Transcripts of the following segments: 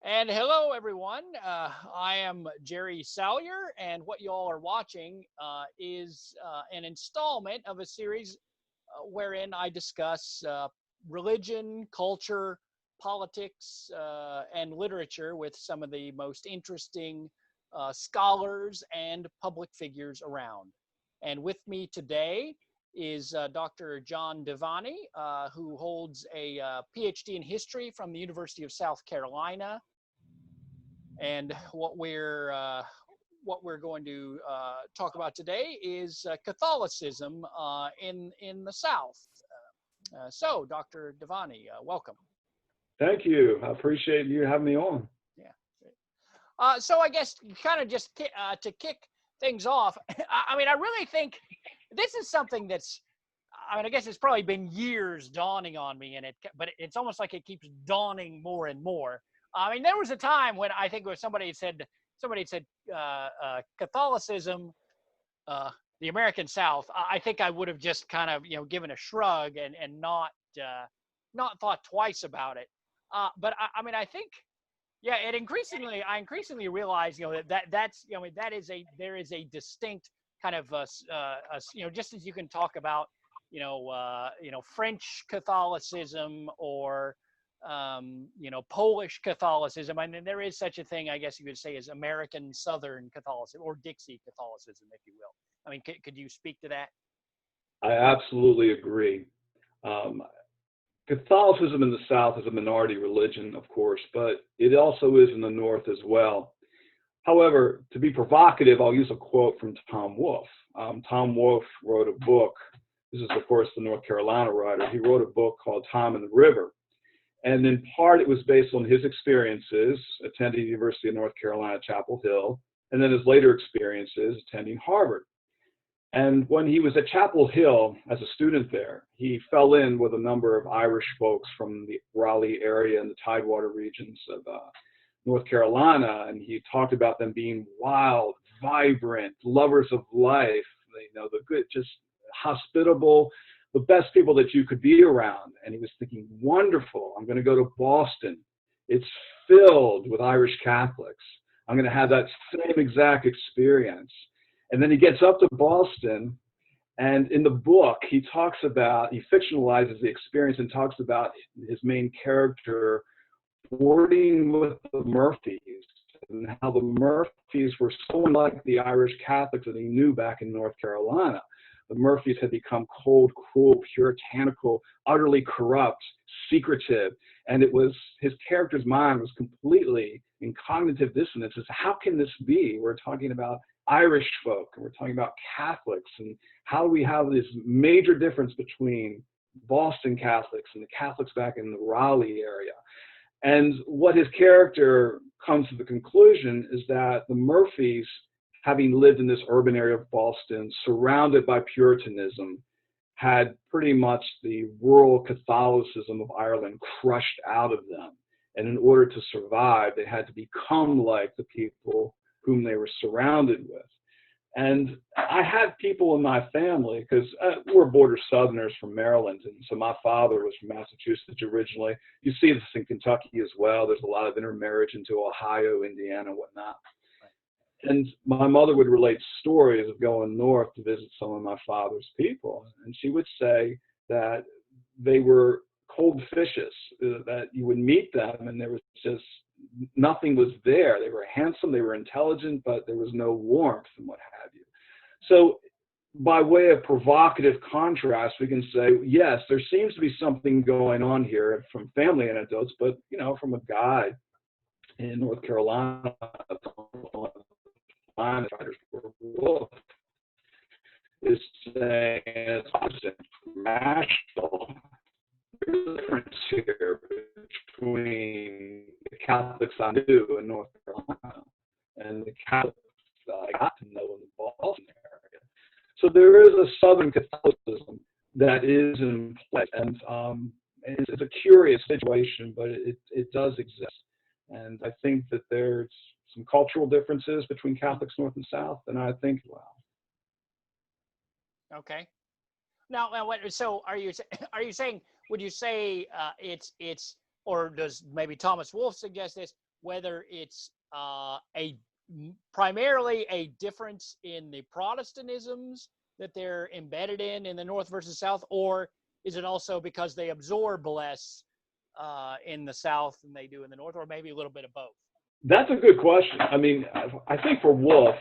And hello, everyone. I am Jerry Salyer, and what you all are watching is an installment of a series wherein I discuss religion, culture, politics, and literature with some of the most interesting scholars and public figures around. And with me today is Dr. John Devanny, who holds a PhD in history from the University of South Carolina, and what we're going to talk about today is Catholicism in the South. So, Dr. Devanny, welcome. Thank you. I appreciate you having me on. Yeah. So I guess kind of just to kick things off, I mean, I really think this is something that's. I mean, I guess it's probably been years dawning on me, but it's almost like it keeps dawning more and more. I mean, there was a time when I think it was somebody said Catholicism, uh, the American South. I think I would have just kind of given a shrug and not thought twice about it. But I mean, I think yeah, I increasingly realize that's that is a there is a distinct kind of just as you can talk about French Catholicism or Polish Catholicism. I mean, there is such a thing, I guess you could say, as American Southern Catholicism or Dixie Catholicism, if you will. I mean, could you speak to that? I absolutely agree. Um, Catholicism in the South is a minority religion, of course, but it also is in the North as well. However, to be provocative, I'll use a quote from Tom Wolfe. Tom Wolfe wrote a book. This is, of course, the North Carolina writer. He wrote a book called Tom and the River. And in part, it was based on his experiences attending the University of North Carolina, Chapel Hill, and then his later experiences attending Harvard. And when he was at Chapel Hill as a student there, he fell in with a number of Irish folks from the Raleigh area and the Tidewater regions of North Carolina. And he talked about them being wild, vibrant, lovers of life, the good, just hospitable, the best people that you could be around. And he was thinking, wonderful, I'm going to go to Boston. It's filled with Irish Catholics. I'm going to have that same exact experience. And then he gets up to Boston, and in the book, he fictionalizes the experience and talks about his main character boarding with the Murphys and how the Murphys were so unlike the Irish Catholics that he knew back in North Carolina. The Murphys had become cold, cruel, puritanical, utterly corrupt, secretive, and his character's mind was completely in cognitive dissonance. How can this be? We're talking about Irish folk, and we're talking about Catholics, and how do we have this major difference between Boston Catholics and the Catholics back in the Raleigh area? And what his character comes to the conclusion is that the Murphys, having lived in this urban area of Boston, surrounded by Puritanism, had pretty much the rural Catholicism of Ireland crushed out of them. And in order to survive, they had to become like the people whom they were surrounded with. And I had people in my family, because we're border Southerners from Maryland, and so my father was from Massachusetts originally. You see this in Kentucky as well. There's a lot of intermarriage into Ohio, Indiana, and whatnot. And my mother would relate stories of going north to visit some of my father's people. And she would say that they were cold fishes, that you would meet them and there was just nothing was there. They were handsome, they were intelligent, but there was no warmth and what have you. So by way of provocative contrast, we can say, yes, there seems to be something going on here from family anecdotes, but from a guy in North Carolina, is saying it's rational. There's a difference here between the Catholics I knew in North Carolina and the Catholics that I got to know in the Boston area. So there is a Southern Catholicism that is in place, and it's a curious situation, but it does exist. And I think that there's some cultural differences between Catholics North and South, and I think, wow. Okay. Now, so are you saying? Would you say it's or does maybe Thomas Wolfe suggest this? whether it's primarily a difference in the Protestantisms that they're embedded in the North versus South, or is it also because they absorb less in the South than they do in the North, or maybe a little bit of both? That's a good question. I mean, I think for Wolf,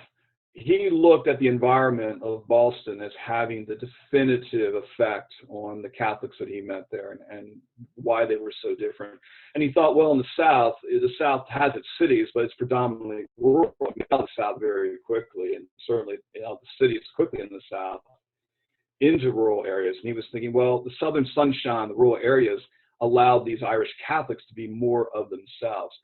he looked at the environment of Boston as having the definitive effect on the Catholics that he met there, and why they were so different. And he thought, well, in the South has its cities, but it's predominantly rural. We got the South very quickly, and certainly the cities quickly in the South into rural areas. And he was thinking, well, the Southern sunshine, the rural areas allowed these Irish Catholics to be more of themselves.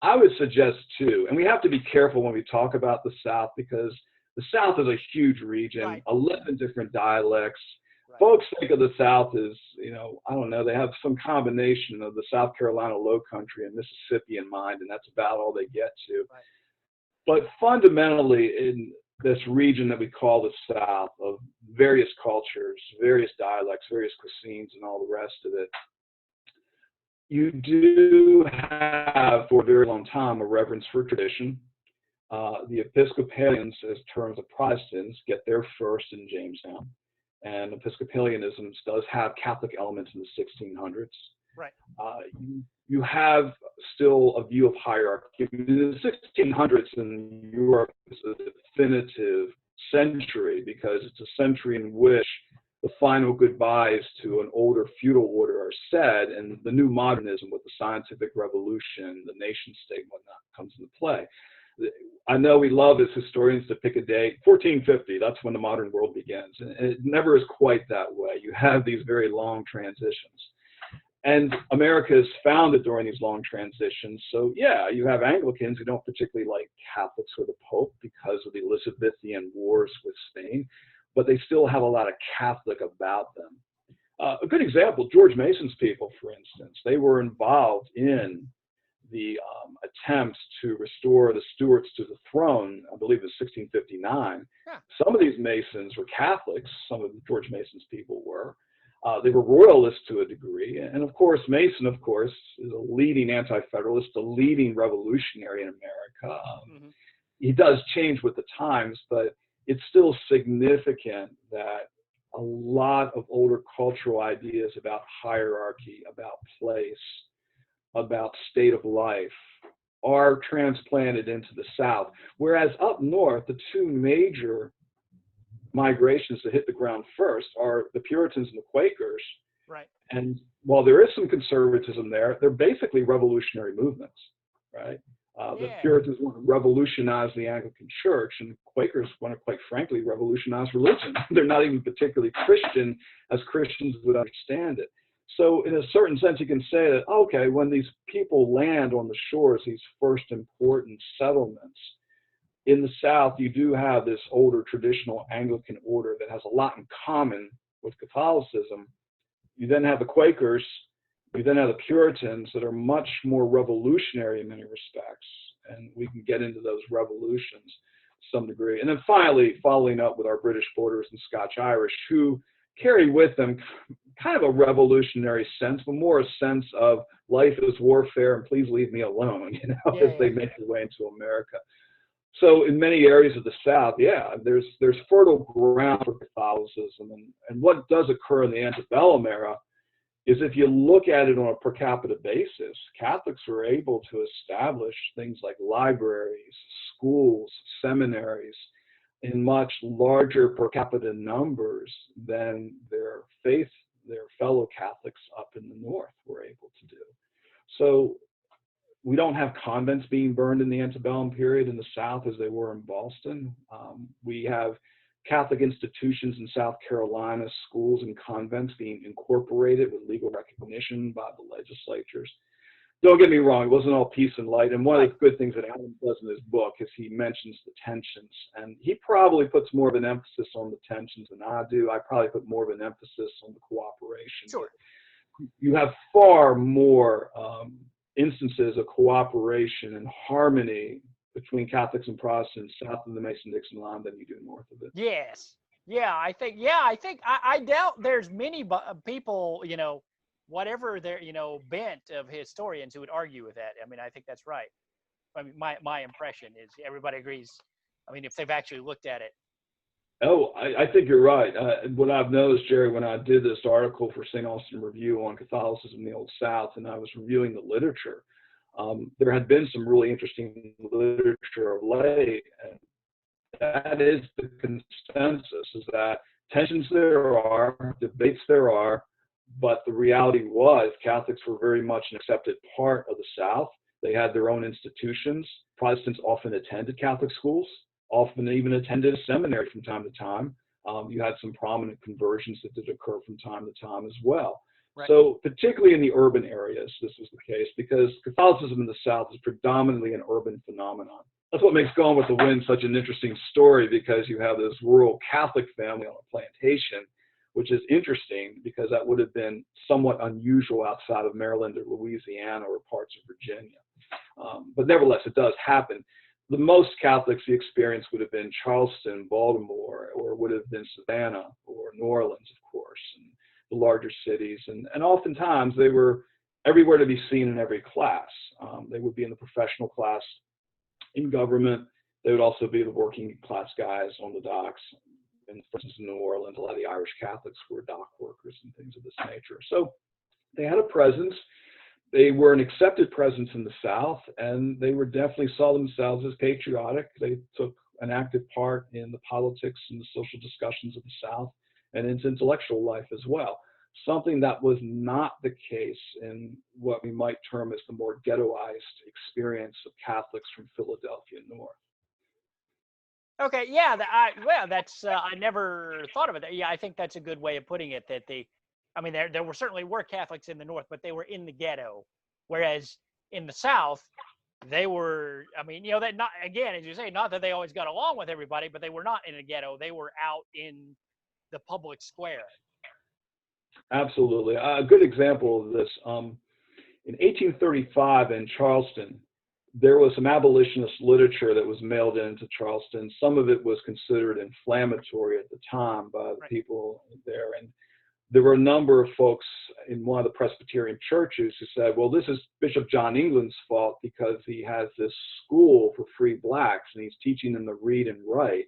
I would suggest too, and we have to be careful when we talk about the South, because the South is a huge region, Right. 11 different dialects. Right. Folks think of the South as, I don't know, they have some combination of the South Carolina Low Country and Mississippi in mind, and that's about all they get to. Right. But fundamentally, in this region that we call the South, of various cultures, various dialects, various cuisines, and all the rest of it, you do have, for a very long time, a reverence for tradition. The Episcopalians, as terms of Protestants, get there first in Jamestown. And Episcopalianism does have Catholic elements in the 1600s. Right. You have still a view of hierarchy. In the 1600s in Europe is a definitive century, because it's a century in which the final goodbyes to an older feudal order are said, and the new modernism with the scientific revolution, the nation state, and whatnot comes into play. I know we love as historians to pick a date, 1450, that's when the modern world begins. And it never is quite that way. You have these very long transitions. And America is founded during these long transitions. So yeah, you have Anglicans who don't particularly like Catholics or the Pope because of the Elizabethan wars with Spain, but they still have a lot of Catholic about them. A good example, George Mason's people, for instance, they were involved in the attempts to restore the Stuarts to the throne, I believe in 1659. Yeah. Some of these Masons were Catholics, some of George Mason's people were. They were royalists to a degree. And of course, Mason, of course, is a leading anti-federalist, a leading revolutionary in America. He does change with the times, but it's still significant that a lot of older cultural ideas about hierarchy, about place, about state of life are transplanted into the South. Whereas up north, the two major migrations that hit the ground first are the Puritans and the Quakers. Right. And while there is some conservatism there, they're basically revolutionary movements, right? The Puritans want to revolutionize the Anglican Church, and Quakers want to, quite frankly, revolutionize religion. They're not even particularly Christian as Christians would understand it. So in a certain sense, you can say that, okay, when these people land on the shores, these first important settlements, in the South, you do have this older traditional Anglican order that has a lot in common with Catholicism. You then have the Quakers, you then have the Puritans that are much more revolutionary in many respects, and we can get into those revolutions to some degree. And then finally, following up with our British Borderers and Scotch-Irish, who carry with them kind of a revolutionary sense, but more a sense of life is warfare and please leave me alone, as they make their way into America. So in many areas of the South, there's fertile ground for Catholicism. And what does occur in the antebellum era is, if you look at it on a per capita basis, Catholics were able to establish things like libraries, schools, seminaries in much larger per capita numbers than their fellow Catholics up in the North were able to do. So we don't have convents being burned in the antebellum period in the South as they were in Boston. We have Catholic institutions in South Carolina, schools and convents being incorporated with legal recognition by the legislatures. Don't get me wrong, it wasn't all peace and light. And one of the good things that Alan does in his book is he mentions the tensions. And he probably puts more of an emphasis on the tensions than I do. I probably put more of an emphasis on the cooperation. Sure. You have far more instances of cooperation and harmony between Catholics and Protestants south of the Mason-Dixon line than you do north of it. Yes. I doubt there's many people, whatever their, bent of historians who would argue with that. I mean, I think that's right. I mean, my impression is everybody agrees. I mean, if they've actually looked at it. Oh, I think you're right. What I've noticed, Jerry, when I did this article for St. Austin Review on Catholicism in the Old South, and I was reviewing the literature, there had been some really interesting literature of late, and that is the consensus, is that tensions there are, debates there are, but the reality was Catholics were very much an accepted part of the South. They had their own institutions. Protestants often attended Catholic schools, often even attended a seminary from time to time. You had some prominent conversions that did occur from time to time as well. Right. So particularly in the urban areas, this was the case because Catholicism in the South is predominantly an urban phenomenon. That's what makes Gone with the Wind such an interesting story, because you have this rural Catholic family on a plantation, which is interesting because that would have been somewhat unusual outside of Maryland or Louisiana or parts of Virginia. But nevertheless, it does happen. The most Catholics we experienced would have been Charleston, Baltimore, or would have been Savannah or New Orleans, of course, and the larger cities. And oftentimes they were everywhere to be seen in every class. They would be in the professional class, in government. They would also be the working class guys on the docks. And for instance, in New Orleans, a lot of the Irish Catholics were dock workers and things of this nature. So they had a presence. They were an accepted presence in the South, and they were definitely saw themselves as patriotic. They took an active part in the politics and the social discussions of the South and its intellectual life as well. Something that was not the case in what we might term as the more ghettoized experience of Catholics from Philadelphia North. Okay, yeah, well, that's I never thought of it. Yeah, I think that's a good way of putting it. That I mean, there were certainly were Catholics in the North, but they were in the ghetto, whereas in the South, they were. I mean, that not again, as you say, not that they always got along with everybody, but they were not in a ghetto. They were out in the public square. Absolutely. A good example of this, in 1835 in Charleston, there was some abolitionist literature that was mailed into Charleston. Some of it was considered inflammatory at the time by the people there. And there were a number of folks in one of the Presbyterian churches who said, well, this is Bishop John England's fault because he has this school for free blacks and he's teaching them to read and write.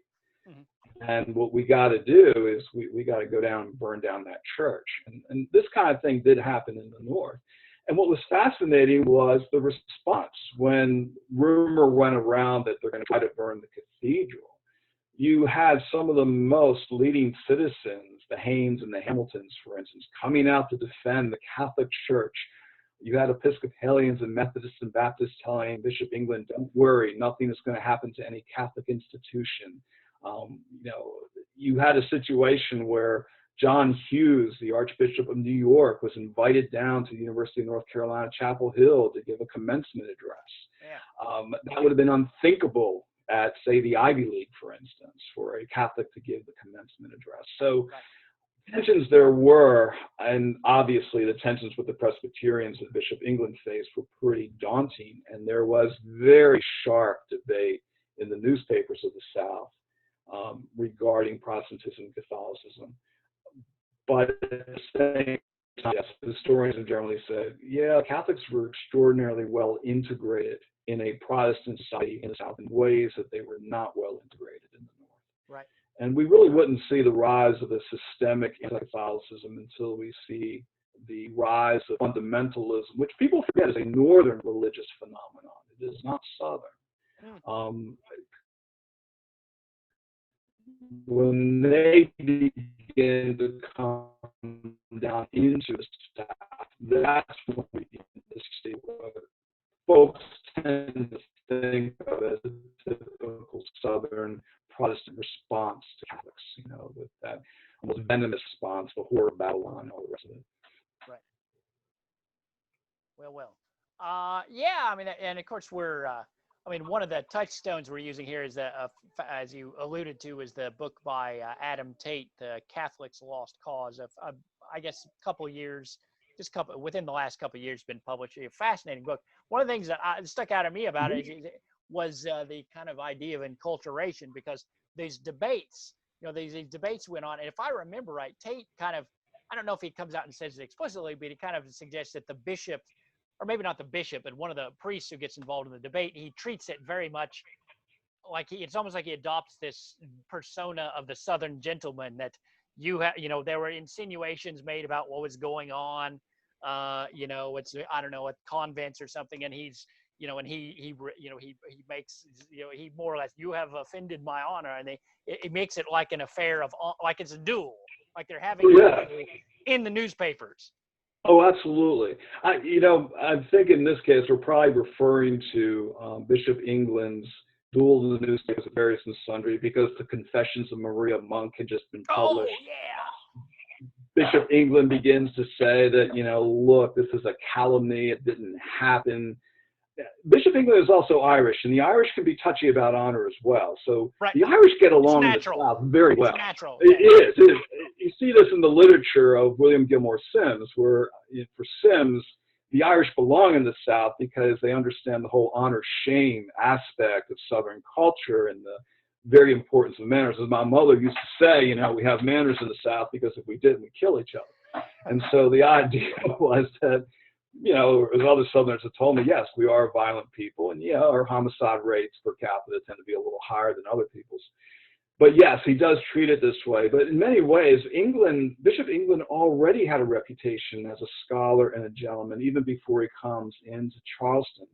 Mm-hmm. And what we got to do is we got to go down and burn down that church. And this kind of thing did happen in the North. And what was fascinating was the response when rumor went around that they're going to try to burn the cathedral. You had some of the most leading citizens, the Haynes and the Hamiltons, for instance, coming out to defend the Catholic Church. You had Episcopalians and Methodists and Baptists telling Bishop England, don't worry, nothing is going to happen to any Catholic institution. You had a situation where John Hughes, the Archbishop of New York, was invited down to the University of North Carolina, Chapel Hill, to give a commencement address. Yeah. That would have been unthinkable at, say, the Ivy League, for instance, for a Catholic to give the commencement address. So tensions there were, and obviously the tensions with the Presbyterians that Bishop England faced were pretty daunting, and there was very sharp debate in the newspapers of the South regarding Protestantism and Catholicism. But at the same time, yes, historians have generally said, yeah, Catholics were extraordinarily well integrated in a Protestant society in the South in ways that they were not well integrated in the North. Right. And we really wouldn't see the rise of a systemic anti-Catholicism until we see the rise of fundamentalism, which people forget is a Northern religious phenomenon. It is not Southern. When they begin to come down into the South, that's when we begin to see what folks tend to think of as a typical Southern Protestant response to Catholics, with that almost venomous response, the horror of Babylon, and all the rest of it. Right. Well. Yeah, I mean, and of course one of the touchstones we're using here is as you alluded to, is the book by Adam Tate, The Catholic's Lost Cause. I guess within the last couple of years, been published. A fascinating book. One of the things that stuck out to me about it was the kind of idea of enculturation, because these debates, these debates went on. And if I remember right, Tate kind of, I don't know if he comes out and says it explicitly, but he kind of suggests that the bishops or maybe not the bishop, but one of the priests who gets involved in the debate, he treats it very much like it's almost like he adopts this persona of the Southern gentleman that there were insinuations made about what was going on, it's, I don't know, at convents or something. And he's, and he makes, he more or less, you have offended my honor. And it makes it like an affair of, like it's a duel, like they're having in the newspapers. Oh, absolutely. I think in this case, we're probably referring to Bishop England's duel in the newspapers of various and sundry, because the Confessions of Maria Monk had just been published. Oh, yeah. Bishop England begins to say that, look, this is a calumny. It didn't happen. Bishop England is also Irish, and the Irish can be touchy about honor as well. So the Irish get along in the South very well. It's natural. It is. You see this in the literature of William Gilmore Simms, where for Simms, the Irish belong in the South because they understand the whole honor-shame aspect of Southern culture and the very importance of manners. As my mother used to say, we have manners in the South because if we didn't, we'd kill each other. And so the idea was that, as other Southerners have told me, yes, we are violent people, and our homicide rates per capita tend to be a little higher than other people's. But yes, he does treat it this way. But in many ways, Bishop England already had a reputation as a scholar and a gentleman even before he comes into Charleston.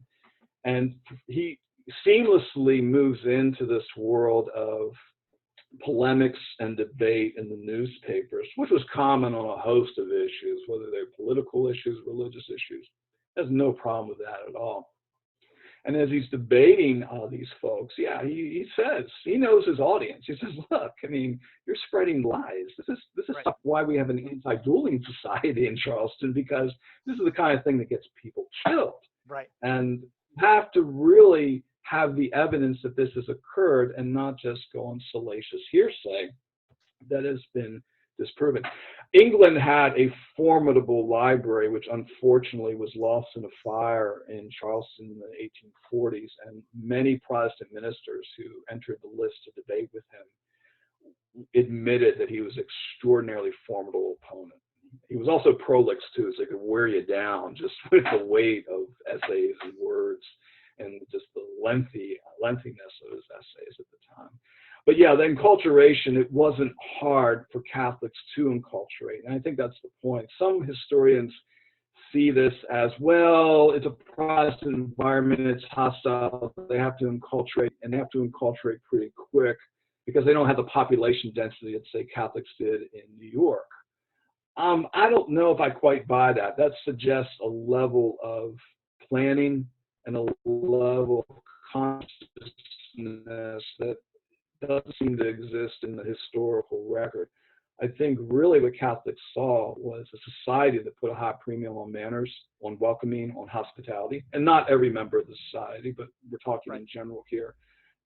And he seamlessly moves into this world of polemics and debate in the newspapers, which was common on a host of issues, whether they're political issues, religious issues. There's no problem with that at all. And as he's debating these folks, he says, he knows his audience. He says, look, you're spreading lies. This is right. Why we have an anti-dueling society in Charleston, because this is the kind of thing that gets people killed. Right. And you have to really have the evidence that this has occurred and not just go on salacious hearsay that has been disproven. England had a formidable library, which unfortunately was lost in a fire in Charleston in the 1840s, and many Protestant ministers who entered the list to debate with him admitted that he was an extraordinarily formidable opponent. He was also prolix too, so he could wear you down just with the weight of essays and words and just the lengthiness of his essays at the time. But the enculturation, it wasn't hard for Catholics to enculturate. And I think that's the point. Some historians see this as, well, it's a Protestant environment, it's hostile, they have to enculturate, and they have to enculturate pretty quick because they don't have the population density that, say, Catholics did in New York. I don't know if I quite buy that. That suggests a level of planning and a level of consciousness that doesn't seem to exist in the historical record. I think really what Catholics saw was a society that put a high premium on manners, on welcoming, on hospitality, and not every member of the society, but we're talking in general here.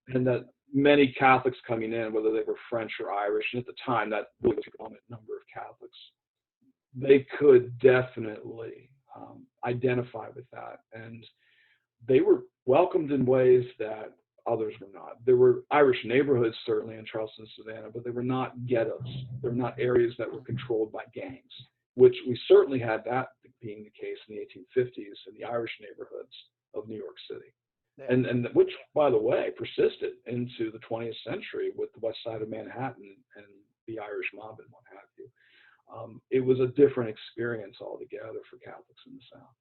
And that many Catholics coming in, whether they were French or Irish, and at the time that really was a predominant number of Catholics, they could definitely identify with that. And they were welcomed in ways that others were not. There were Irish neighborhoods, certainly, in Charleston, Savannah, but they were not ghettos. They were not areas that were controlled by gangs, which we certainly had that being the case in the 1850s in the Irish neighborhoods of New York City. Yeah. And which, by the way, persisted into the 20th century with the west side of Manhattan and the Irish mob and what have you. It was a different experience altogether for Catholics in the South.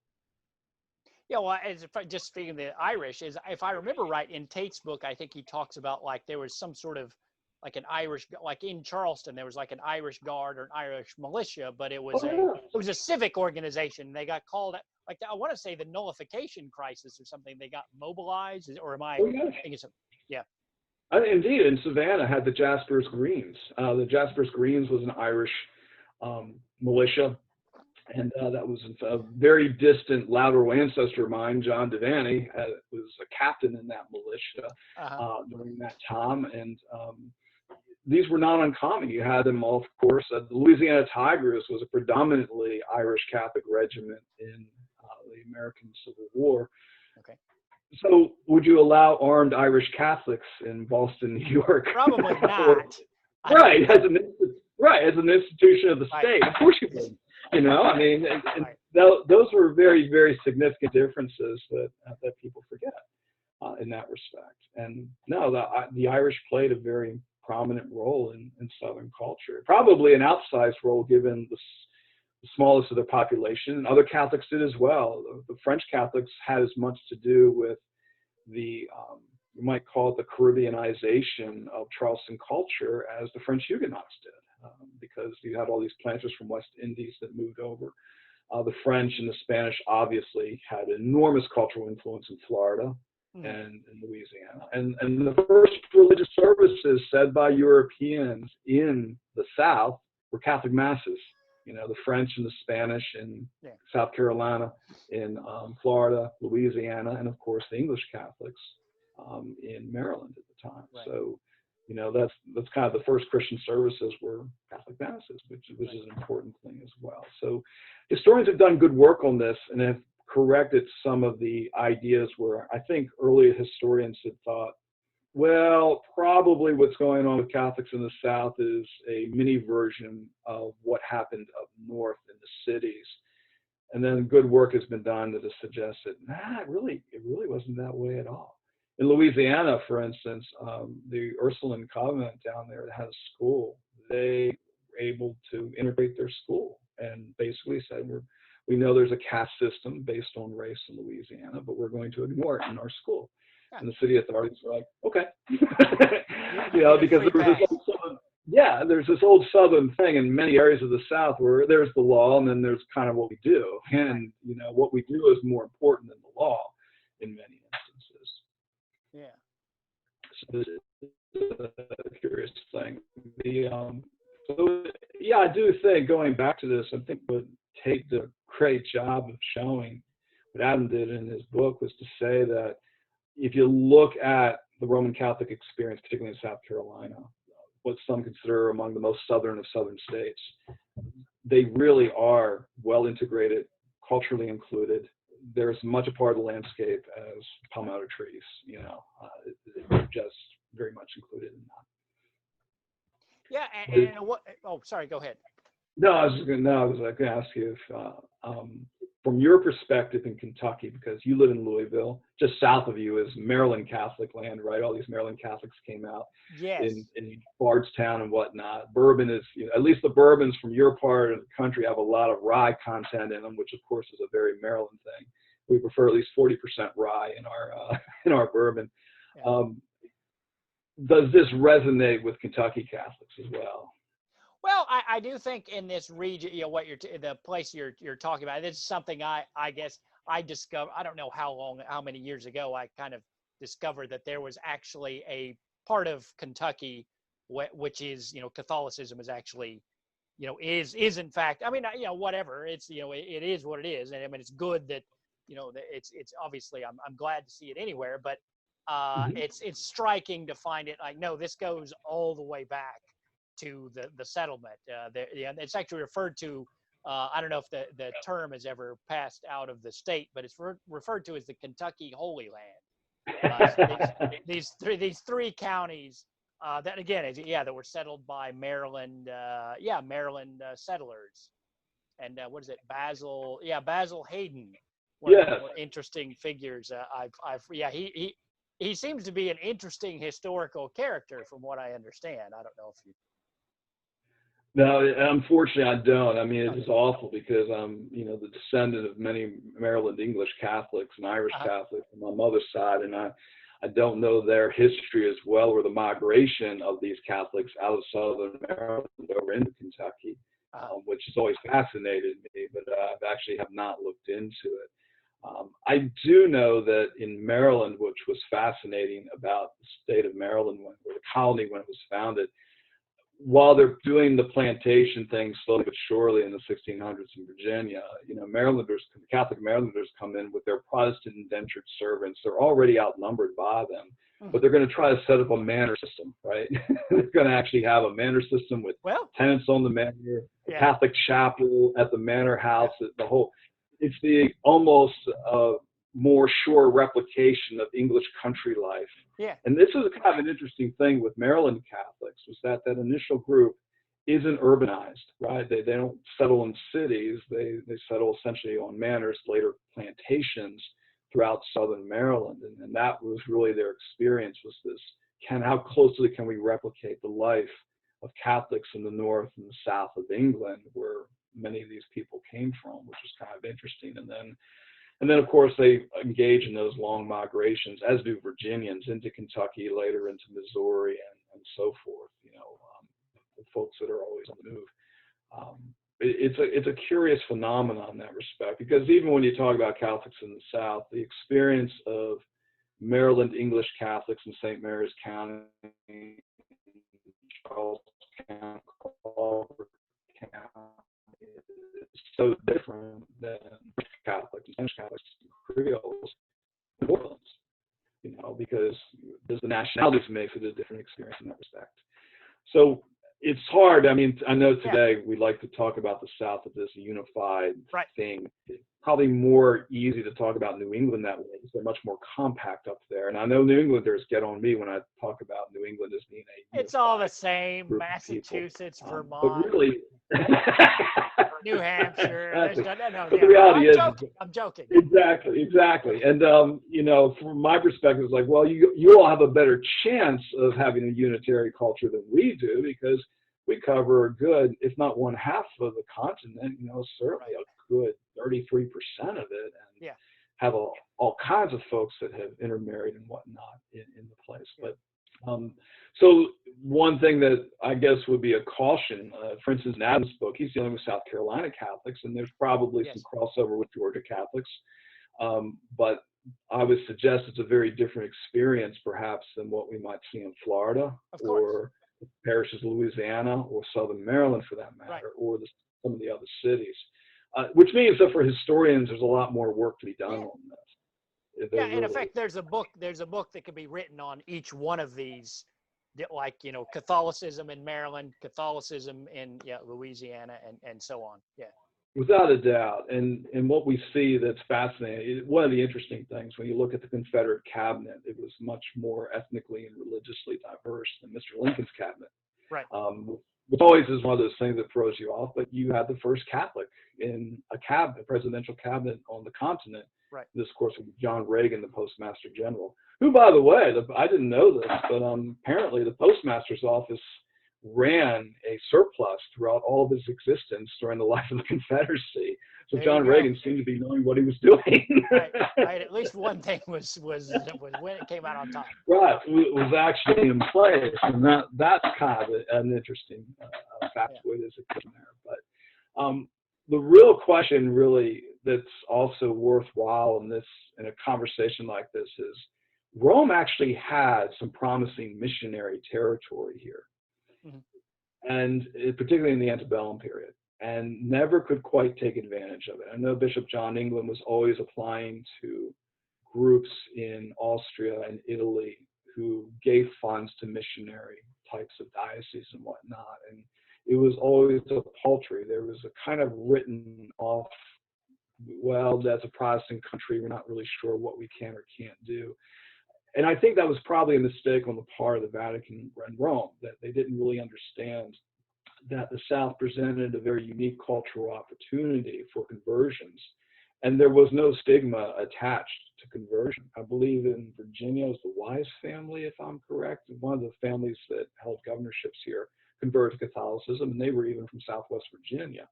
Yeah, well, just speaking of the Irish, if I remember right, in Tate's book, I think he talks about like there was some sort of like an Irish, like in Charleston, there was like an Irish guard or an Irish militia, but it was a civic organization. They got called, like I want to say the nullification crisis or something. They got mobilized, or am I thinking something? Yeah. Indeed, in Savannah had the Jaspers Greens. The Jaspers Greens was an Irish militia. And that was a very distant lateral ancestor of mine, John Devanny, was a captain in that militia during that time. And these were not uncommon. You had them all, of course. The Louisiana Tigers was a predominantly Irish Catholic regiment in the American Civil War. Okay. So would you allow armed Irish Catholics in Boston, New York? Probably not. Right, as an institution of the state. Of course you would. You know, I mean, and those were very, very significant differences that people forget in that respect. And no, the Irish played a very prominent role in Southern culture, probably an outsized role given the smallest of their population, and other Catholics did as well. The French Catholics had as much to do with the you might call it the Caribbeanization of Charleston culture as the French Huguenots did, because you had all these planters from West Indies that moved over. The French and the Spanish obviously had enormous cultural influence in Florida and in Louisiana. And the first religious services said by Europeans in the South were Catholic masses. The French and the Spanish in South Carolina, in Florida, Louisiana, and of course the English Catholics in Maryland at the time. Right. So, that's kind of the first Christian services were Catholic masses, which is an important thing as well. So historians have done good work on this and have corrected some of the ideas where I think earlier historians had thought, well, probably what's going on with Catholics in the South is a mini version of what happened up north in the cities. And then good work has been done to suggest that, it really wasn't that way at all. In Louisiana, for instance, the Ursuline convent down there that had a school, they were able to integrate their school and basically said, we know there's a caste system based on race in Louisiana, but we're going to ignore it in our school. And the city authorities were like, okay, because there's this old Southern thing in many areas of the South where there's the law and then there's kind of what we do. And, what we do is more important than the law in many instances. Yeah. So this is a curious thing. I do think going back to this, I think what Tate did a great job of showing, what Adam did in his book was to say that if you look at the Roman Catholic experience, particularly in South Carolina, what some consider among the most southern of southern states, they really are well integrated, culturally included. They're as much a part of the landscape as palmetto trees. They're just very much included in that. Yeah, and what? Oh, sorry. Go ahead. No, I was going to ask you if, from your perspective in Kentucky, because you live in Louisville, just south of you is Maryland Catholic land, right? All these Maryland Catholics came out in Bardstown and whatnot. Bourbon is, at least the bourbons from your part of the country have a lot of rye content in them, which of course is a very Maryland thing. We prefer at least 40% rye in our bourbon. Yeah. Does this resonate with Kentucky Catholics as well? Well, I do think in this region, the place you're talking about, this is something I guess I discovered. I don't know how many years ago I kind of discovered that there was actually a part of Kentucky which is, Catholicism is actually, is in fact, I mean, whatever, it's, it is what it is. And I mean, it's good that, it's obviously, I'm glad to see it anywhere, but it's striking to find it like, no, this goes all the way back to the settlement. It's actually referred to, I don't know if the term has ever passed out of the state, but it's referred to as the Kentucky Holy Land. So these three counties that again that were settled by Maryland settlers. And what is it, Basil Hayden, one of the more interesting figures. He seems to be an interesting historical character from what I understand. I don't know if you. No, unfortunately, I don't. I mean, it's just awful because I'm, the descendant of many Maryland English Catholics and Irish Catholics on my mother's side, and I don't know their history as well, or the migration of these Catholics out of southern Maryland over into Kentucky, which has always fascinated me, but I actually have not looked into it. I do know that in Maryland, which was fascinating about the state of Maryland, or the colony when it was founded, while they're doing the plantation thing slowly but surely in the 1600s in Virginia, Catholic Marylanders come in with their Protestant indentured servants. They're already outnumbered by them, but they're going to try to set up a manor system, right? They're going to actually have a manor system with tenants on the manor, Catholic chapel at the manor house, it's the almost more sure replication of English country life. Yeah. And this is kind of an interesting thing with Maryland Catholics, was that initial group, isn't urbanized, right? They don't settle in cities. They settle essentially on manors, later plantations throughout southern Maryland. And that was really their experience, was this, how closely can we replicate the life of Catholics in the north and the south of England, where many of these people came from, which is kind of interesting. And then of course they engage in those long migrations, as do Virginians, into Kentucky, later into Missouri, and so forth. The folks that are always on the move. It's a curious phenomenon in that respect, because even when you talk about Catholics in the South, the experience of Maryland English Catholics in St. Mary's County, Charles County, Culver County, is so different than Catholics and Spanish Catholics and Creoles in New Orleans, because there's the nationalities makes it a different experience in that respect. So it's hard. I mean, I know today we like to talk about the South as this unified thing. It's probably more easy to talk about New England that way, because they're much more compact up there. And I know New Englanders get on me when I talk about New England as being a it's all the same. Massachusetts, Vermont, but really, New Hampshire. But the reality is, I'm joking. Exactly. And from my perspective, it's like, well, you all have a better chance of having a unitary culture than we do, because we cover a good, if not one half of the continent. Certainly a good 33% of it, and have all kinds of folks that have intermarried and whatnot in the place. But so one thing that I guess would be a caution, for instance, in Adam's book, he's dealing with South Carolina Catholics, and there's probably some crossover with Georgia Catholics. But I would suggest it's a very different experience, perhaps, than what we might see in Florida, or parishes of Louisiana, or Southern Maryland, for that matter, or some of the other cities. Which means that for historians, there's a lot more work to be done on this. In effect, there's a book that could be written on each one of these, like, Catholicism in Maryland, Catholicism in Louisiana, and so on. Without a doubt. And what we see that's fascinating, one of the interesting things, when you look at the Confederate cabinet, it was much more ethnically and religiously diverse than Mr. Lincoln's cabinet. Which always is one of those things that throws you off, but you had the first Catholic in a presidential cabinet on the continent. This, of course, was John Reagan, the Postmaster General, who, by the way, I didn't know this, but apparently the Postmaster's office ran a surplus throughout all of his existence during the life of the Confederacy. So John Reagan seemed to be knowing what he was doing. Right. At least one thing was when it came out on top. Right. It was actually in place, and that's kind of an interesting factoid as it came there. But the real question, really, that's also worthwhile in a conversation like this is, Rome actually had some promising missionary territory here. And particularly in the antebellum period, and never could quite take advantage of it. I know Bishop John England was always applying to groups in Austria and Italy who gave funds to missionary types of dioceses and whatnot, and it was always a paltry. There was a kind of written off, well, that's a Protestant country, we're not really sure what we can or can't do. And I think that was probably a mistake on the part of the Vatican and Rome, that they didn't really understand that the South presented a very unique cultural opportunity for conversions. And there was no stigma attached to conversion. I believe in Virginia, it was the Wise family, if I'm correct, one of the families that held governorships here converted to Catholicism, and they were even from Southwest Virginia.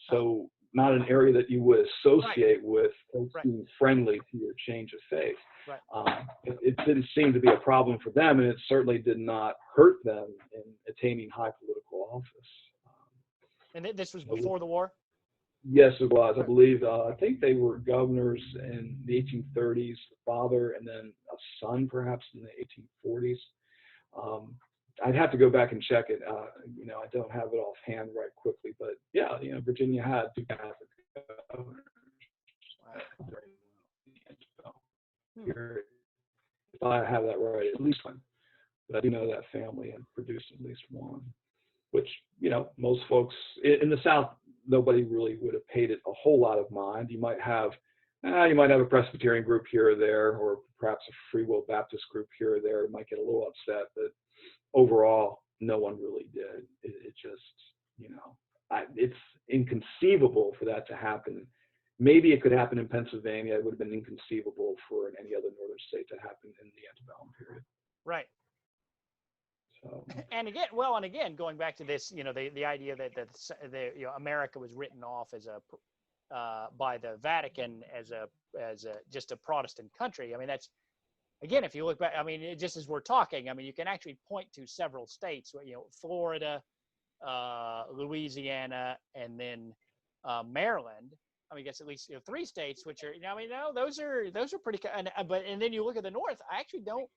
So not an area that you would associate with being friendly to your change of faith. It didn't seem to be a problem for them, and it certainly did not hurt them in attaining high political office. And this was before the war? Yes, it was. I believe, I think they were governors in the 1830s, the father, and then a son perhaps in the 1840s. I'd have to go back and check it. I don't have it offhand right quickly, but yeah, Virginia had two Catholic governors. If I have that right, at least one. But I do know that family had produced at least one, which, most folks in the South, nobody really would have paid it a whole lot of mind. You might have a Presbyterian group here or there, or perhaps a Free Will Baptist group here or there. It might get a little upset, but overall, no one really did. It just, you know, it's inconceivable for that to happen. Maybe it could happen in Pennsylvania. It would have been inconceivable for any other northern state to happen in the antebellum period. Right. So. And again, going back to this, you know, the idea that you know, America was written off as a by the Vatican as a just a Protestant country. I mean, that's, again, if you look back, I mean, just as we're talking, I mean, you can actually point to several states, you know, Florida, Louisiana, and then Maryland. I mean, I guess at least, you know, 3 states, which are, you know, I mean, no, those are pretty, and then you look at the North. I actually don't.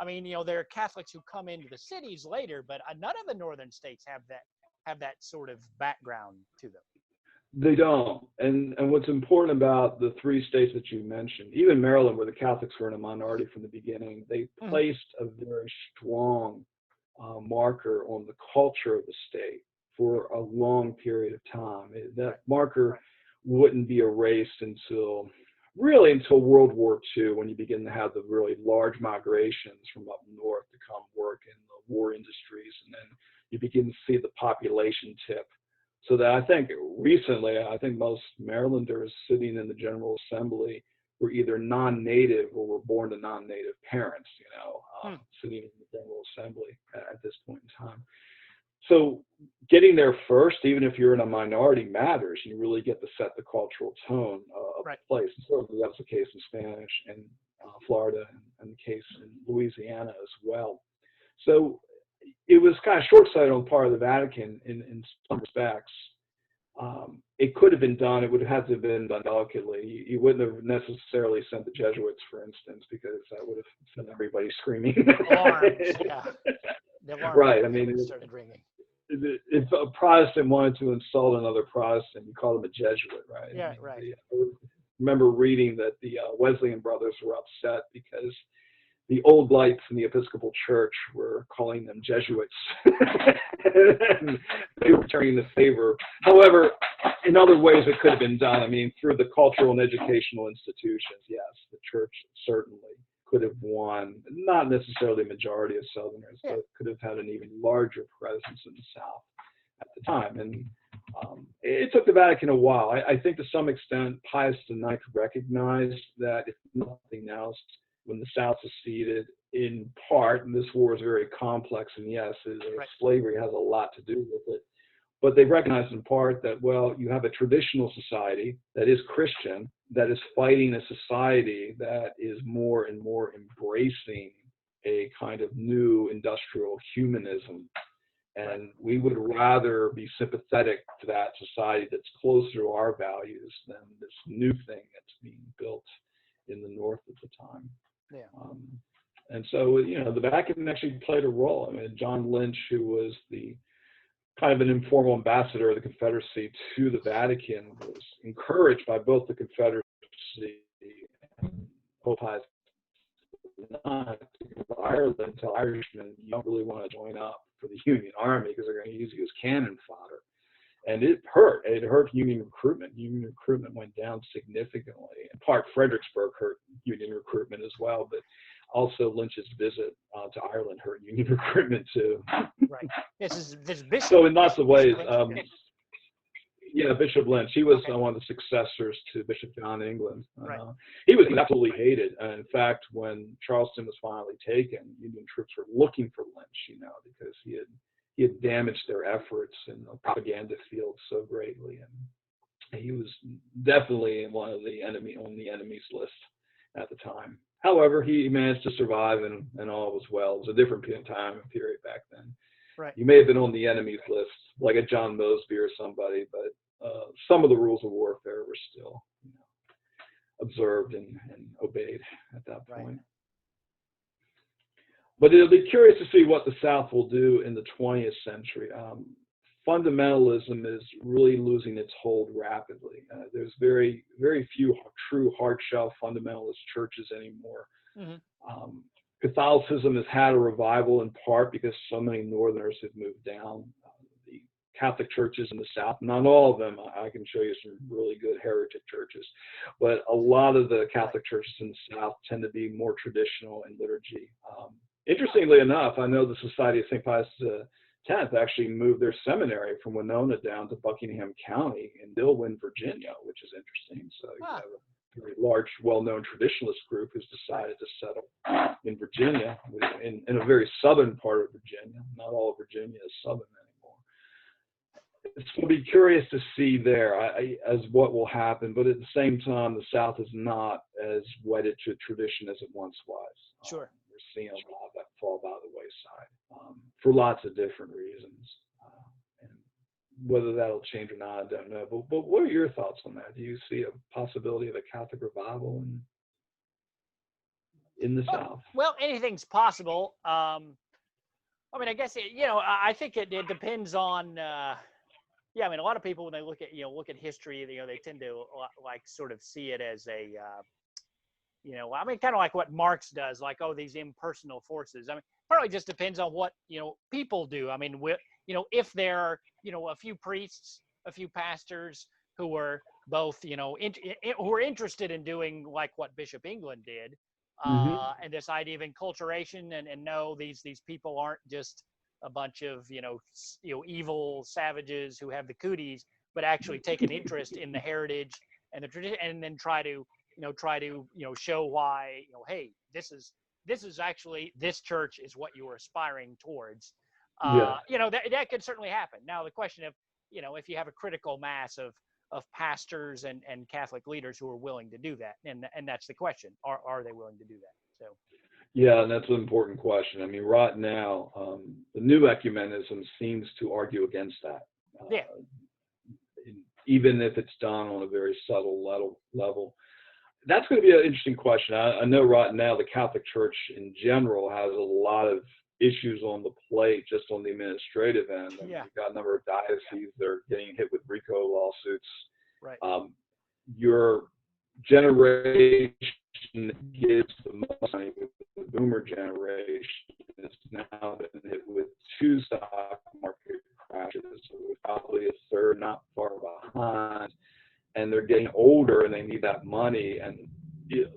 I mean, you know, there are Catholics who come into the cities later, but none of the northern states have that sort of background to them. They don't. And what's important about the 3 states that you mentioned, even Maryland, where the Catholics were in a minority from the beginning, they placed a very strong marker on the culture of the state for a long period of time. That marker wouldn't be erased until World War II, when you begin to have the really large migrations from up north to come work in the war industries, and then you begin to see the population tip. So that I think recently, most Marylanders sitting in the General Assembly were either non-native or were born to non-native parents, you know, sitting in the General Assembly at this point in time. So getting there first, even if you're in a minority, matters. You really get to set the cultural tone of the place. And certainly that was the case in Spanish and Florida, and the case in Louisiana as well. So it was kind of short-sighted on the part of the Vatican in some respects. It could have been done. It would have had to have been done delicately. You wouldn't have necessarily sent the Jesuits, for instance, because that would have sent everybody screaming. Alarms, yeah. The alarm Right. I mean, started ringing. If a Protestant wanted to insult another Protestant, you call them a Jesuit, right? Yeah, I mean, right. I remember reading that the Wesleyan brothers were upset because the old lights in the Episcopal Church were calling them Jesuits. And they were turning the favor. However, in other ways it could have been done. I mean, through the cultural and educational institutions, yes, the church certainly could have won, not necessarily a majority of Southerners, but could have had an even larger presence in the South at the time. And it took the Vatican a while. I think to some extent, Pius IX recognized that, if nothing else, when the South seceded, in part, and this war is very complex, and yes, slavery has a lot to do with it, but they recognized in part that, well, you have a traditional society that is Christian, that is fighting a society that is more and more embracing a kind of new industrial humanism. And we would rather be sympathetic to that society that's closer to our values than this new thing that's being built in the North at the time. Yeah. And so, you know, the Vatican actually played a role. I mean, John Lynch, who was the kind of an informal ambassador of the Confederacy to the Vatican, was encouraged by both the Confederacy and Pope Pius IX to go to Ireland, tell Irishmen, you don't really want to join up for the Union Army because they're going to use you as cannon fodder. And it hurt. It hurt Union recruitment. Union recruitment went down significantly. In part, Fredericksburg hurt Union recruitment as well, but also Lynch's visit to Ireland hurt Union recruitment too. Right. This Bishop. So in lots of ways, Lynch, Bishop Lynch. He was one of the successors to Bishop John England. Right. He was absolutely hated. In fact, when Charleston was finally taken, Union troops were looking for Lynch, you know, because he had damaged their efforts in the propaganda field so greatly, and he was definitely on the enemy's list at the time. However, he managed to survive, and all was well. It was a different time and period back then. Right. You may have been on the enemy's list, like a John Mosby or somebody, but some of the rules of warfare were still, you know, observed and obeyed at that point. Right. But it'll be curious to see what the South will do in the 20th century. Fundamentalism is really losing its hold rapidly. There's very, very few true hard-shell fundamentalist churches anymore. Mm-hmm. Catholicism has had a revival in part because so many Northerners have moved down. The Catholic churches in the South, not all of them, I can show you some really good heretic churches, but a lot of the Catholic churches in the South tend to be more traditional in liturgy. Interestingly enough, I know the Society of St. Pius X actually moved their seminary from Winona down to Buckingham County in Dillwyn, Virginia, which is interesting. So you Huh. have a very large, well-known traditionalist group who's decided to settle in Virginia, in a very southern part of Virginia. Not all of Virginia is southern anymore. It's going to be curious to see there as what will happen, but at the same time, the South is not as wedded to tradition as it once was. Sure. We're seeing a lot of that fall by the wayside for lots of different reasons. And whether that'll change or not, I don't know. But what are your thoughts on that? Do you see a possibility of a Catholic revival in the South? Well, anything's possible. I mean, I guess I think it depends on. Yeah, I mean, a lot of people when they look at history, they tend to like sort of see it as a, I mean, kind of like what Marx does, like, oh, these impersonal forces. I mean, partly just depends on what people do. I mean, if there are a few priests, a few pastors who are both who are interested in doing like what Bishop England did, and this idea of enculturation, and no, these people aren't just a bunch of evil savages who have the cooties, but actually take an interest in the heritage and the tradition, and then try to show why hey, this is actually, this church is what you are aspiring towards. Yeah. That could certainly happen. Now the question of if you have a critical mass of pastors and Catholic leaders who are willing to do that, and that's the question: are they willing to do that? So. Yeah, and that's an important question. I mean, right now, the new ecumenism seems to argue against that. Yeah. Even if it's done on a very subtle level. That's going to be an interesting question. I know right now the Catholic Church in general has a lot of issues on the plate just on the administrative end. And Yeah. You've got a number of dioceses that are getting hit with RICO lawsuits. Right. Your generation gives the most money, the boomer generation, has now been hit with 2 stock market crashes, so probably a third not far behind, and they're getting older and they need that money. And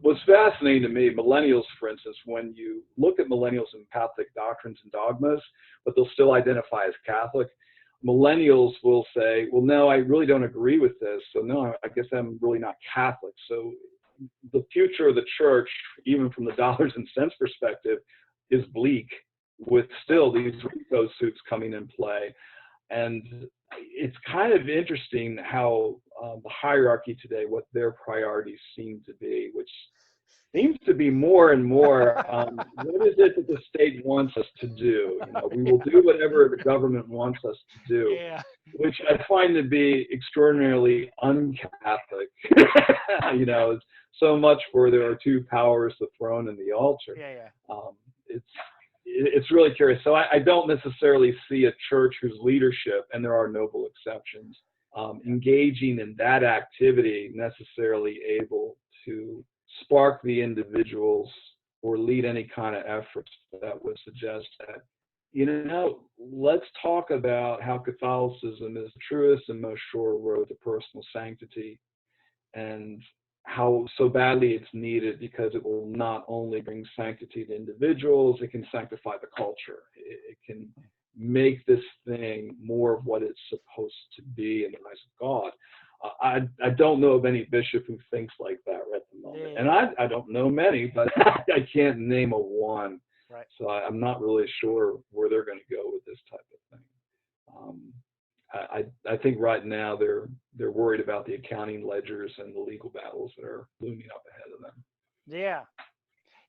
what's fascinating to me, millennials, for instance, when you look at millennials in Catholic doctrines and dogmas, but they'll still identify as Catholic, millennials will say, well, no, I really don't agree with this, so no, I guess I'm really not Catholic. So the future of the church, even from the dollars and cents perspective, is bleak, with still these RICO suits coming in play. And it's kind of interesting how the hierarchy today, what their priorities seem to be, which seems to be more and more, what is it that the state wants us to do? We will do whatever the government wants us to do, Yeah. which I find to be extraordinarily un-Catholic. So much for there are 2 powers, the throne and the altar. Yeah. It's really curious. So I don't necessarily see a church whose leadership, and there are noble exceptions, engaging in that activity necessarily able to spark the individuals or lead any kind of efforts that would suggest that, let's talk about how Catholicism is the truest and most sure road to personal sanctity, and how so badly it's needed, because it will not only bring sanctity to individuals, it can sanctify the culture. It can make this thing more of what it's supposed to be in the eyes of God. I don't know of any bishop who thinks like that at the moment. Yeah. And I don't know many, but I can't name a one. Right. So I'm not really sure where they're going to go with this type of thing. I think right now they're worried about the accounting ledgers and the legal battles that are looming up ahead of them. Yeah.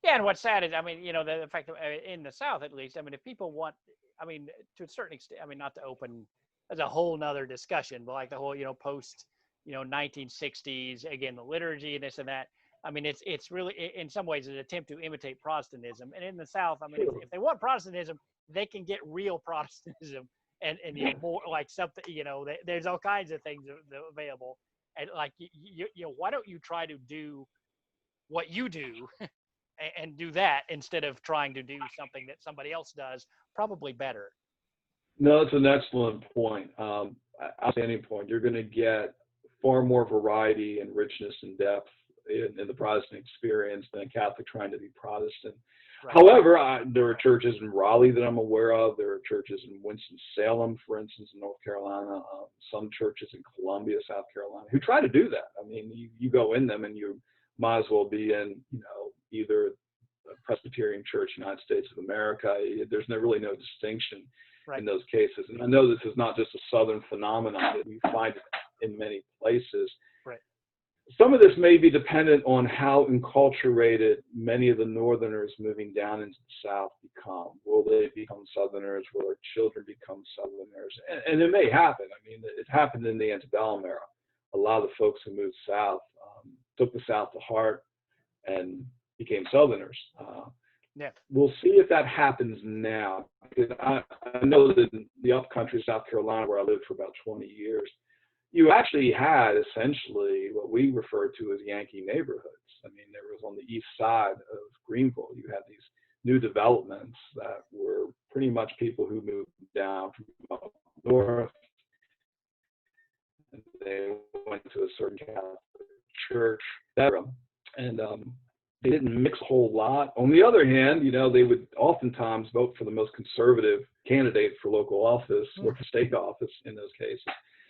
Yeah, and what's sad is, I mean, the fact that in the South, at least, I mean, if people want, I mean, to a certain extent, I mean, not to open as a whole nother discussion, but like the whole, post, 1960s, again, the liturgy and this and that. I mean, it's really, in some ways, an attempt to imitate Protestantism. And in the South, I mean, if they want Protestantism, they can get real Protestantism. And more like something, there's all kinds of things available. And like, why don't you try to do what you do and do that instead of trying to do something that somebody else does, probably better. No, it's an excellent point. Outstanding point. You're going to get far more variety and richness and depth in the Protestant experience than a Catholic trying to be Protestant. Right. However, there are churches in Raleigh that I'm aware of. There are churches in Winston-Salem, for instance, in North Carolina. Some churches in Columbia, South Carolina, who try to do that. I mean, you go in them and you might as well be in, either a Presbyterian Church, United States of America. There's really no distinction Right. in those cases. And I know this is not just a Southern phenomenon, that you find it in many places. Right. Some of this may be dependent on how enculturated many of the Northerners moving down into the South become. Will they become Southerners? Will their children become Southerners? And it may happen. I mean, it happened in the antebellum era. A lot of the folks who moved south took the South to heart and became Southerners. Yeah. We'll see if that happens now. Because I know that in the upcountry, South Carolina, where I lived for about 20 years, you actually had essentially what we refer to as Yankee neighborhoods. I mean, there was on the east side of Greenville, you had these new developments that were pretty much people who moved down from up north. And they went to a certain Catholic church, and they didn't mix a whole lot. On the other hand, they would oftentimes vote for the most conservative candidate for local office or for state office in those cases.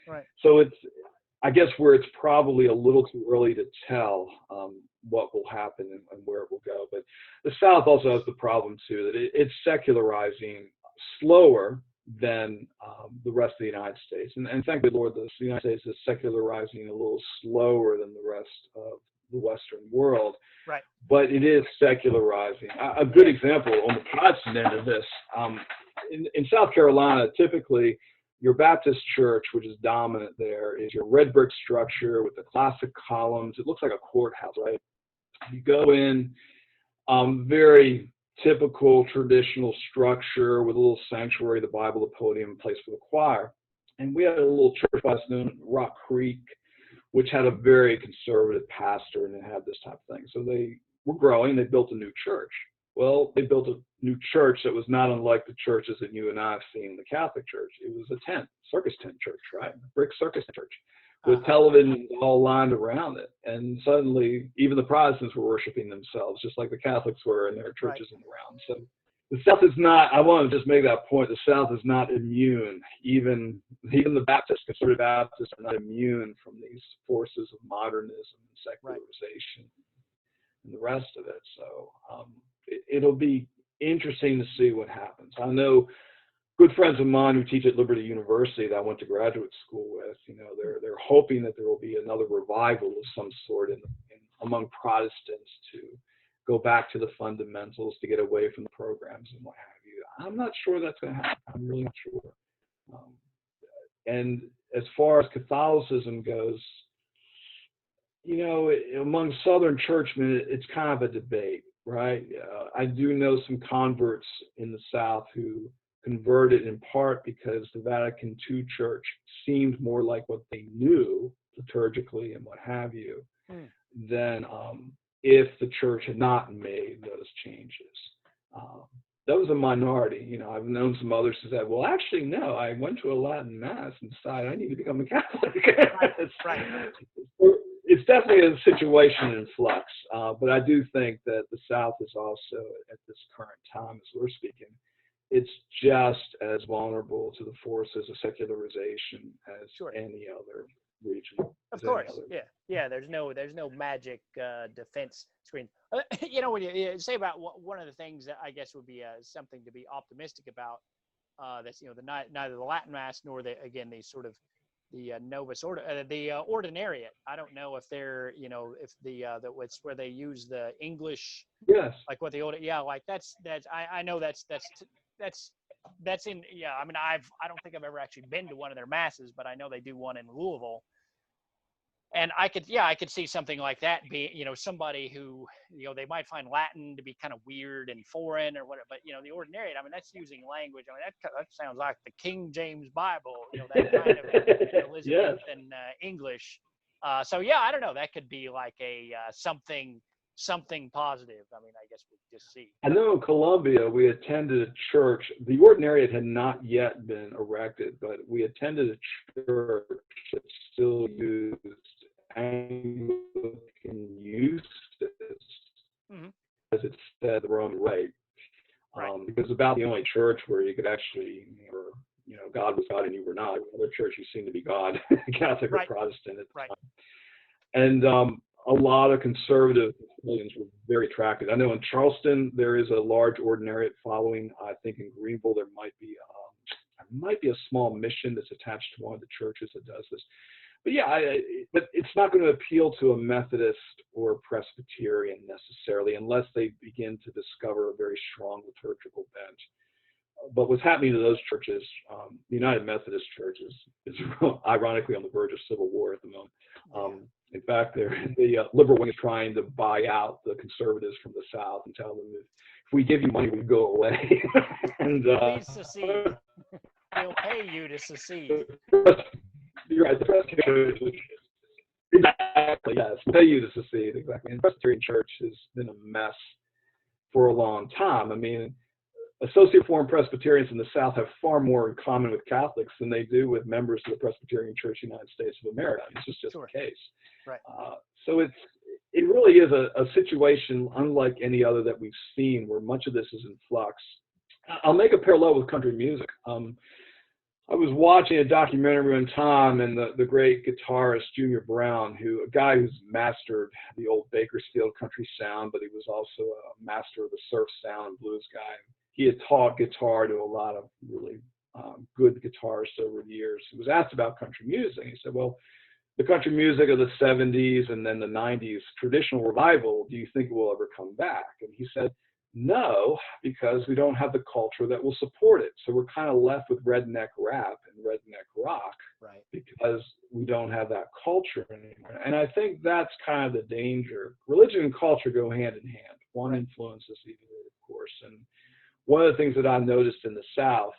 Right. So I guess where it's probably a little too early to tell what will happen and where it will go. But the South also has the problem too that it's secularizing slower than the rest of the United States. And thank the Lord, the United States is secularizing a little slower than the rest of the Western world. Right. But it is secularizing. A good example on the Protestant end of this, in South Carolina, typically your Baptist church, which is dominant there, is your red brick structure with the classic columns. It looks like a courthouse, right? You go in, very typical traditional structure with a little sanctuary, the Bible, the podium, a place for the choir. And we had a little church by us known Rock Creek, which had a very conservative pastor, and it had this type of thing. So they were growing. They built a new church. Well, they built a new church that was not unlike the churches that you and I have seen in the Catholic Church. It was a tent, circus tent church, right? Brick circus church with televisions all lined around it. And suddenly, even the Protestants were worshiping themselves, just like the Catholics were in their churches and around. So the South is not, I want to just make that point, the South is not immune. Even the Baptists, conservative Baptists, are not immune from these forces of modernism and secularization and the rest of it. So it'll be interesting to see what happens. I know good friends of mine who teach at Liberty University that I went to graduate school with, they're hoping that there will be another revival of some sort among Protestants to go back to the fundamentals, to get away from the programs and what have you. I'm not sure that's going to happen. I'm really not sure. And as far as Catholicism goes, among Southern churchmen, it's kind of a debate, right? I do know some converts in the South who converted in part because the Vatican II church seemed more like what they knew liturgically and what have you than if the church had not made those changes. That was a minority. I've known some others who said, well, actually, no, I went to a Latin Mass and decided I need to become a Catholic. It's definitely a situation in flux, but I do think that the South is also, at this current time as we're speaking, it's just as vulnerable to the forces of secularization as any other region. Of course, yeah. There's no magic defense screen. When you say about one of the things that I guess would be something to be optimistic about, that's neither the Latin Mass nor the sort of the Novus Ordo, the Ordinariate. I don't know if they're if it's where they use the English. Yes. Like what the old like that's I know that's in I mean I don't think I've ever actually been to one of their masses, but I know they do one in Louisville. And I could see something like that be, somebody who, they might find Latin to be kind of weird and foreign or whatever, but, the Ordinariate, I mean, that's using language. I mean, that sounds like the King James Bible, that kind of Elizabethan English. So, I don't know. That could be like a something positive. I mean, I guess we'll just see. I know in Columbia, we attended a church. The Ordinariate had not yet been erected, but we attended a church that still used Anglican usage, Hmm. as it said the Roman Rite, Right. because it's about the only church where you could actually, God was God and you were not. Other churches seem to be God, Catholic or Right. Protestant at Right. the time. And a lot of conservative Christians were very attracted. I know in Charleston there is a large ordinariate following. I think in Greenville there might be a small mission that's attached to one of the churches that does this. But yeah, but it's not going to appeal to a Methodist or a Presbyterian necessarily, unless they begin to discover a very strong liturgical bent. But what's happening to those churches, the United Methodist Church is ironically on the verge of civil war at the moment. In fact, the liberal wing is trying to buy out the conservatives from the South and tell them if we give you money, we go away. And Please secede. We'll pay you to secede. you're right. The Presbyterian Church, exactly, yes, pay you to secede, exactly. And the Presbyterian Church has been a mess for a long time. I mean, Associate Reformed Presbyterians in the South have far more in common with Catholics than they do with members of the Presbyterian Church in the United States of America. This is just Sure. the case. Right. So it really is a situation unlike any other that we've seen, where much of this is in flux. I'll make a parallel with country music. I was watching a documentary one time, and the great guitarist Junior Brown, a guy who's mastered the old Bakersfield country sound, but he was also a master of the surf sound and blues guy. He had taught guitar to a lot of really good guitarists over the years. He was asked about country music. He said, well, the country music of the 70s and then the 90s, traditional revival, do you think it will ever come back? And he said, no, because we don't have the culture that will support it. So we're kind of left with redneck rap and redneck rock, right, because we don't have that culture anymore. And I think that's kind of the danger. Religion and culture go hand in hand. One right. influences the other, of course. And one of the things that I noticed in the South,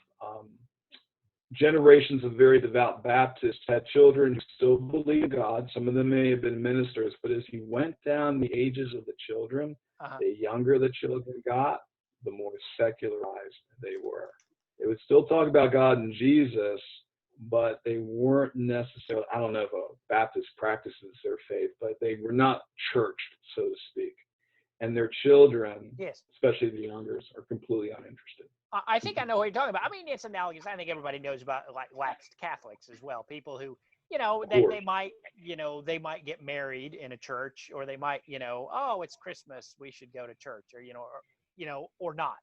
generations of very devout Baptists had children who still believed in God. Some of them may have been ministers, but as you went down the ages of the children, the younger the children got, the more secularized they were. They would still talk about God and Jesus, but they weren't necessarily, I don't know if a Baptist practices their faith, but they were not churched, so to speak. And their children, Yes, especially the youngers, are completely uninterested. I think I know what you're talking about. I mean, it's analogous. I think everybody knows about like laxed Catholics as well. People who, they might, they might get married in a church, or they might, oh, it's Christmas, we should go to church, or not.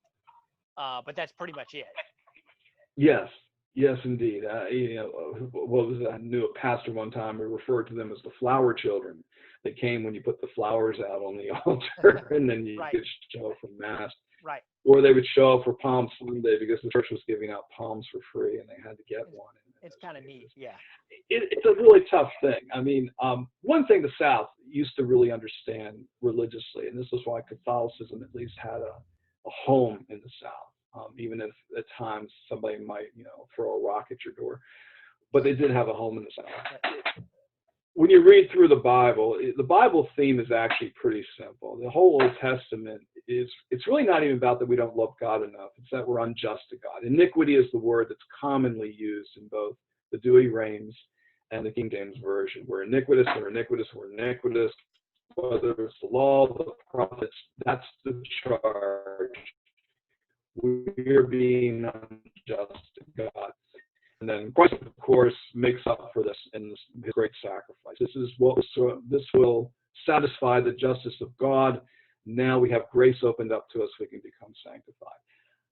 But that's pretty much it. Yes, indeed. What was that? I knew a pastor one time who referred to them as the flower children. They came when you put the flowers out on the altar, and then you could show up for mass. Right. Or they would show up for Palm Sunday because the church was giving out palms for free, and they had to get one. It's kind of neat, yeah. It's a really tough thing. I mean, one thing the South used to really understand religiously, and this is why Catholicism at least had a home in the South, even if at times somebody might, throw a rock at your door, but they did have a home in the South. When you read through the Bible theme is actually pretty simple. The whole Old Testament it's really not even about that we don't love God enough. It's that we're unjust to God. Iniquity is the word that's commonly used in both the Douay-Rheims and the King James Version. We're iniquitous, we're iniquitous, we're iniquitous. Whether it's the law, the prophets, that's the charge. We're being unjust to God. And then Christ, of course, makes up for this in his great sacrifice. This will satisfy the justice of God. Now we have grace opened up to us, we can become sanctified.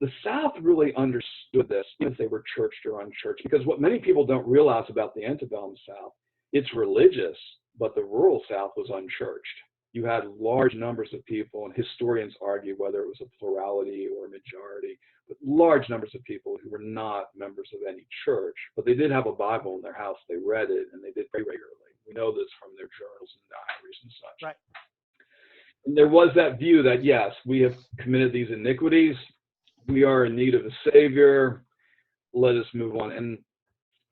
The South really understood this, even if they were churched or unchurched, because what many people don't realize about the antebellum South, it's religious, but the rural South was unchurched. You had large numbers of people, and historians argue whether it was a plurality or a majority, but large numbers of people who were not members of any church, but they did have a Bible in their house. They read it, and they did pray regularly. We know this from their journals and diaries and such. Right. And there was that view that, yes, we have committed these iniquities. We are in need of a Savior. Let us move on.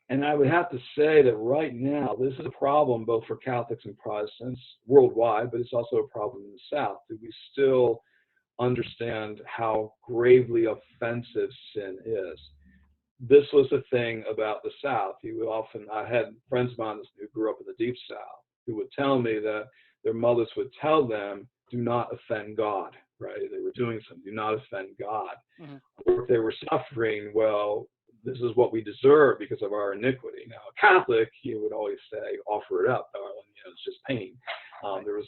And I would have to say that right now, this is a problem both for Catholics and Protestants worldwide, but it's also a problem in the South. Do we still understand how gravely offensive sin is? This was the thing about the South. I had friends of mine who grew up in the Deep South, who would tell me that their mothers would tell them, do not offend God, right? They were doing something, do not offend God. Mm-hmm. Or if they were suffering, well, this is what we deserve because of our iniquity. Now, a Catholic, he would always say, offer it up, darling, it's just pain. Right. There was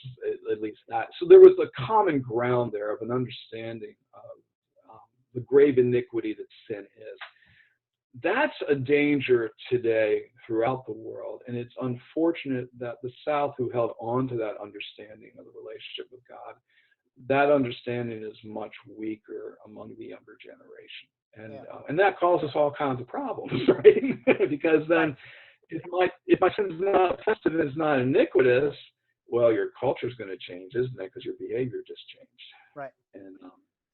at least that. So there was a common ground there of an understanding of the grave iniquity that sin is. That's a danger today throughout the world, and it's unfortunate that the South, who held on to that understanding of the relationship with God, that understanding is much weaker among the younger generation, and that causes all kinds of problems, right? Because then, if my sin is not offensive and is not iniquitous, well, your culture is going to change, isn't it? Because your behavior just changed, right?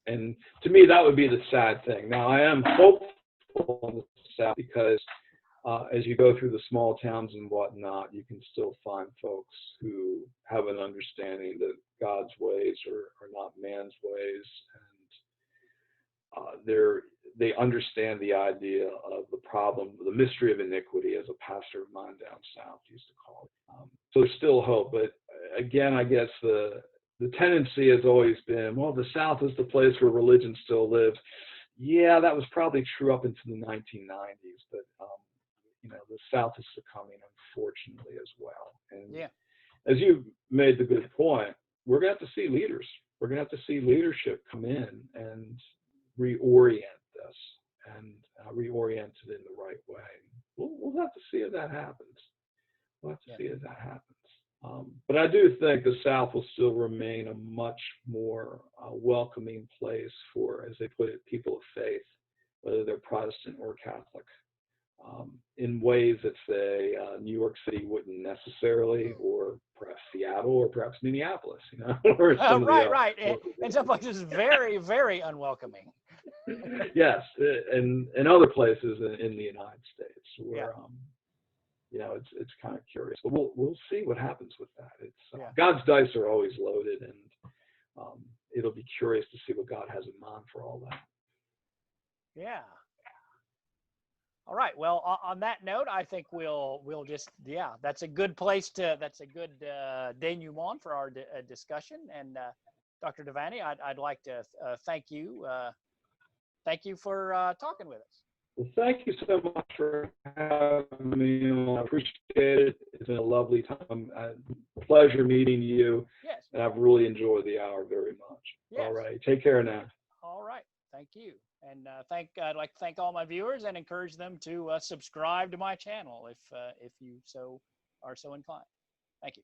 And to me, that would be the sad thing. Now, I am hopeful in the South because as you go through the small towns and whatnot, you can still find folks who have an understanding that God's ways are not man's ways, and they understand the idea of the problem, the mystery of iniquity, as a pastor of mine down south used to call it. So there's still hope, but again, I guess the tendency has always been, well, the South is the place where religion still lives. Yeah, that was probably true up into the 1990s, but the South is succumbing, unfortunately, as well. And as you made the good point, we're going to have to see leaders. We're going to have to see leadership come in and reorient this and reorient it in the right way. We'll have to see if that happens. We'll have to see if that happens. But I do think the South will still remain a much more welcoming place for, as they put it, people of faith, whether they're Protestant or Catholic, in ways that, say, New York City wouldn't necessarily, or perhaps Seattle, or perhaps Minneapolis, or some right. And some places very, very unwelcoming. Yes, and other places in the United States where it's kind of curious, but we'll see what happens with that. It's God's dice are always loaded, and it'll be curious to see what God has in mind for all that. Yeah. All right. Well, on that note, I think we'll just that's a good denouement for our discussion. And Dr. Devanny, I'd like to thank you. Thank you for talking with us. Well, thank you so much for having me. I appreciate it. It's been a lovely time. Pleasure meeting you. Yes. And I've really enjoyed the hour very much. Yes. All right. Take care now. All right. Thank you. And I'd like to thank all my viewers and encourage them to subscribe to my channel if you are so inclined. Thank you.